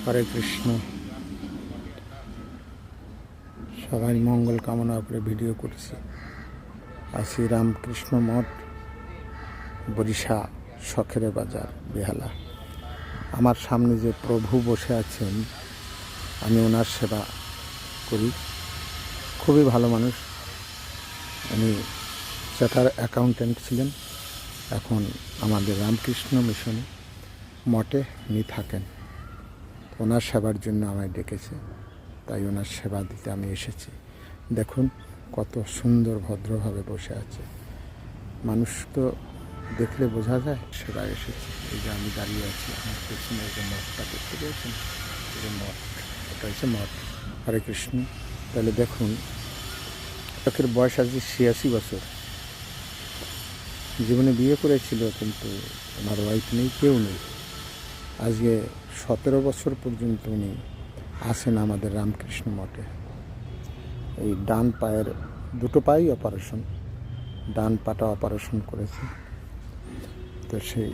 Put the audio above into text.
হরে কৃষ্ণ। সবাই মঙ্গল কামনা করে ভিডিও করছি। আছি রামকৃষ্ণ মঠ, বরিশা, শখের বাজার, বেহালা। আমার সামনে যে প্রভু বসে আছেন, আমি ওনার সেবা করি। খুবই ভালো মানুষ। উনি চার্টার অ্যাকাউন্ট্যান্ট ছিলেন, এখন আমাদের রামকৃষ্ণ মিশনে মঠে উনি থাকেন। ওনার সেবার জন্য আমায় ডেকেছে, তাই ওনার সেবা দিতে আমি এসেছি। দেখুন কত সুন্দর ভদ্রভাবে বসে আছে। মানুষ তো দেখলে বোঝা যায় সেবা এসেছে। এই যে আমি দাঁড়িয়ে আছি, আমার পেছনে যে মঠটা দেখতে পেয়েছেন, এই মঠ, এটা হচ্ছে মঠ। হরে কৃষ্ণ। তাহলে দেখুন, লোকের বয়স আজ 86 বছর। জীবনে বিয়ে করেছিল, কিন্তু ওনার ওয়াইফ নেই, কেউ নেই। আজকে 17 বছর পর্যন্ত উনি আছেন আমাদের রামকৃষ্ণ মঠে। এই ডান পায়ের দুটো পাই অপারেশন, ডান পাটা অপারেশন করেছে। তো সেই